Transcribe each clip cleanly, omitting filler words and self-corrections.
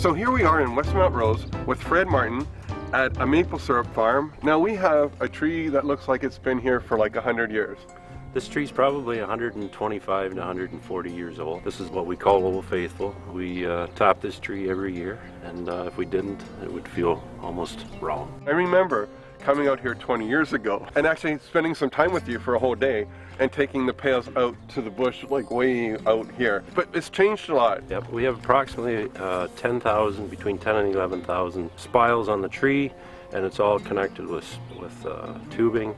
So here we are in West Montrose with Fred Martin at a maple syrup farm. Now we have a tree that looks like it's been here for like 100 years. This tree's probably 125 to 140 years old. This is what we call Old Faithful. We top this tree every year, and if we didn't, it would feel almost wrong. I remember coming out here 20 years ago and actually spending some time with you for a whole day and taking the pails out to the bush, like way out here. But it's changed a lot. Yep, we have approximately 10,000, between 10 and 11,000 spiles on the tree, and it's all connected with tubing.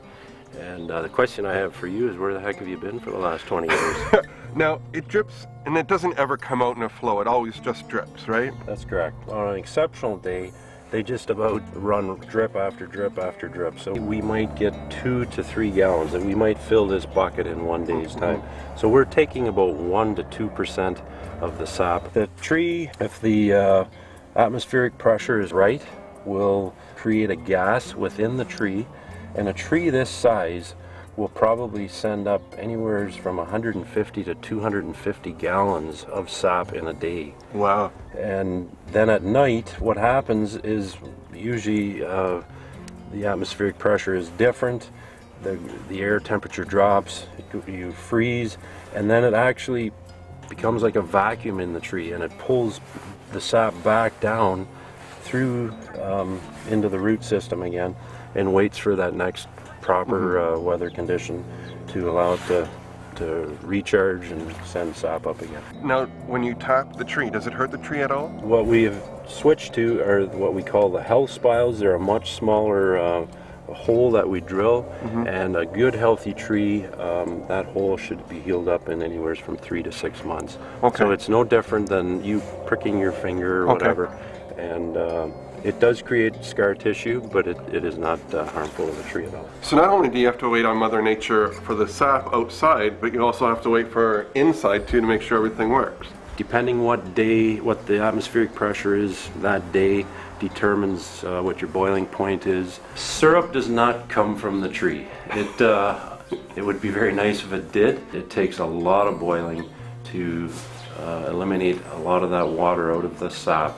And the question I have for you is, where the heck have you been for the last 20 years? Now, it drips, and it doesn't ever come out in a flow. It always just drips, right? That's correct. On an exceptional day, they just about run drip after drip after drip. So we might get 2 to 3 gallons, and we might fill this bucket in one day's time. So we're taking about 1 to 2% of the sap. The tree, if the atmospheric pressure is right, will create a gas within the tree. And a tree this size will probably send up anywhere from 150 to 250 gallons of sap in a day. Wow. And then at night, what happens is usually the atmospheric pressure is different, the air temperature drops, you freeze, and then it actually becomes like a vacuum in the tree, and it pulls the sap back down through into the root system again, and waits for that next proper weather condition to allow it to recharge and send sap up again. Now, when you tap the tree, does it hurt the tree at all? What we have switched to are what we call the health spiles. They're a much smaller hole that we drill, and a good healthy tree, that hole should be healed up in anywhere from 3 to 6 months. Okay. So it's no different than you pricking your finger or whatever. And it does create scar tissue, but it is not harmful to the tree at all. So not only do you have to wait on Mother Nature for the sap outside, but you also have to wait for inside too to make sure everything works. Depending what day, what the atmospheric pressure is that day, determines what your boiling point is. Syrup does not come from the tree. It would be very nice if it did. It takes a lot of boiling to eliminate a lot of that water out of the sap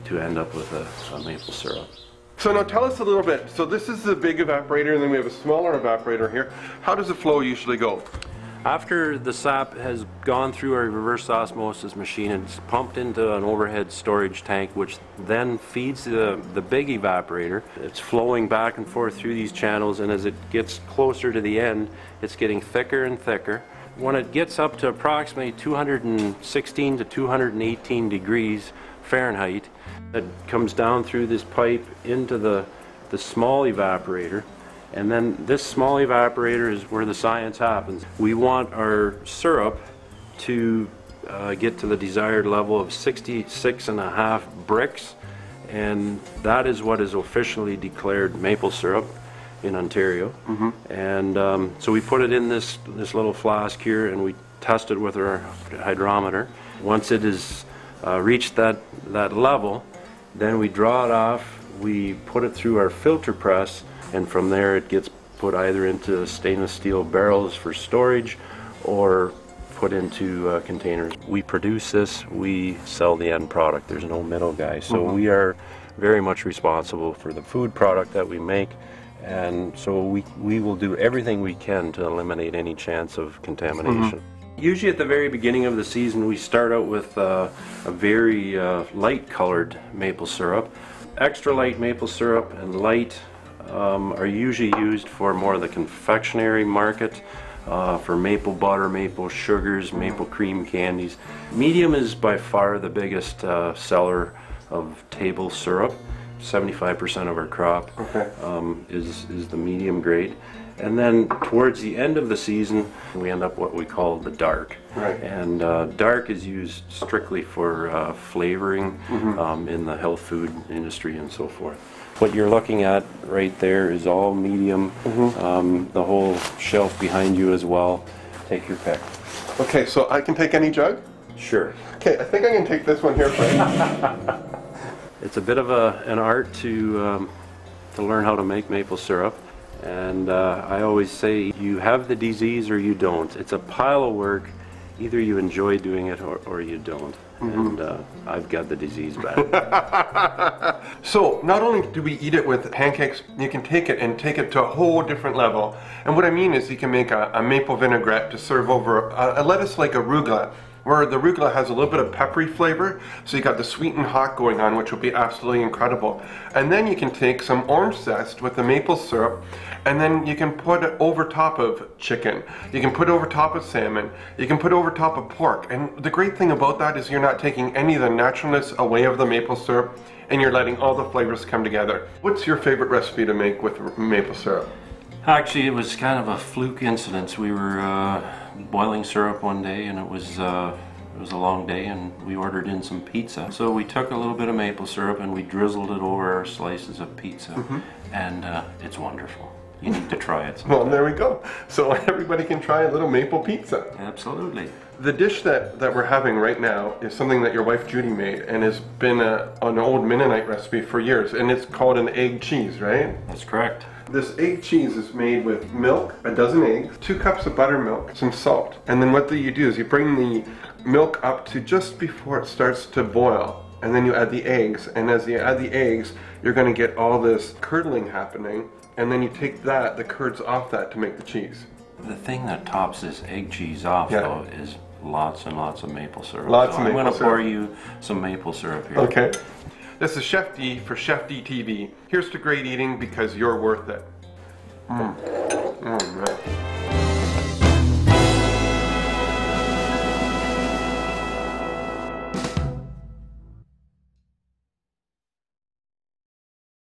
to end up with a maple syrup. So now tell us a little bit. So this is the big evaporator, and then we have a smaller evaporator here. How does the flow usually go? After the sap has gone through our reverse osmosis machine, it's pumped into an overhead storage tank, which then feeds the big evaporator. It's flowing back and forth through these channels, and as it gets closer to the end, it's getting thicker and thicker. When it gets up to approximately 216 to 218 degrees Fahrenheit, it comes down through this pipe into the small evaporator. And then this small evaporator is where the science happens. We want our syrup to get to the desired level of 66.5 bricks, and that is what is officially declared maple syrup in Ontario. And so we put it in this little flask here, and we test it with our hydrometer. Once it is reached that level, then we draw it off, we put it through our filter press, and from there it gets put either into stainless steel barrels for storage or put into containers. We produce this, we sell the end product. There's no middle guy. So we are very much responsible for the food product that we make, and so we will do everything we can to eliminate any chance of contamination. Usually at the very beginning of the season, we start out with a very light colored maple syrup. Extra light maple syrup and light are usually used for more of the confectionery market, for maple butter, maple sugars, maple cream candies. Medium is by far the biggest seller of table syrup. 75% of our crop is the medium grade. And then towards the end of the season, we end up what we call the dark. Right. And dark is used strictly for flavoring in the health food industry and so forth. What you're looking at right there is all medium. The whole shelf behind you as well. Take your pick. Okay, so I can take any jug? Sure. Okay, I think I can take this one here first. It's a bit of an art to learn how to make maple syrup. And I always say, you have the disease or you don't. It's a pile of work, Either you enjoy doing it or you don't. And I've got the disease back. So not only do we eat it with pancakes, you can take it and take it to a whole different level. And what I mean is you can make a maple vinaigrette to serve over a lettuce like arugula, where the arugula has a little bit of peppery flavor, so you got the sweet and hot going on, which will be absolutely incredible. And then you can take some orange zest with the maple syrup, and then you can put it over top of chicken. You can put it over top of salmon. You can put it over top of pork. And the great thing about that is you're not taking any of the naturalness away of the maple syrup, and you're letting all the flavors come together. What's your favorite recipe to make with maple syrup? Actually, it was kind of a fluke incident. We were boiling syrup one day, and it was a long day, and we ordered in some pizza. So we took a little bit of maple syrup and we drizzled it over our slices of pizza, and it's wonderful. You need to try it sometime. Well, there we go. So everybody can try a little maple pizza. Absolutely. The dish that we're having right now is something that your wife Judy made, and has been an old Mennonite recipe for years, and it's called an egg cheese, right? That's correct. This egg cheese is made with milk, a dozen eggs, 2 cups of buttermilk, some salt. And then what you do is you bring the milk up to just before it starts to boil, and then you add the eggs. And as you add the eggs, you're going to get all this curdling happening, and then you take the curds off that to make the cheese. The thing that tops this egg cheese off, though, is lots and lots of maple syrup. Lots of maple syrup. I'm going to pour you some maple syrup here. Okay. This is ChefD for ChefD TV. Here's to great eating, because you're worth it. Man.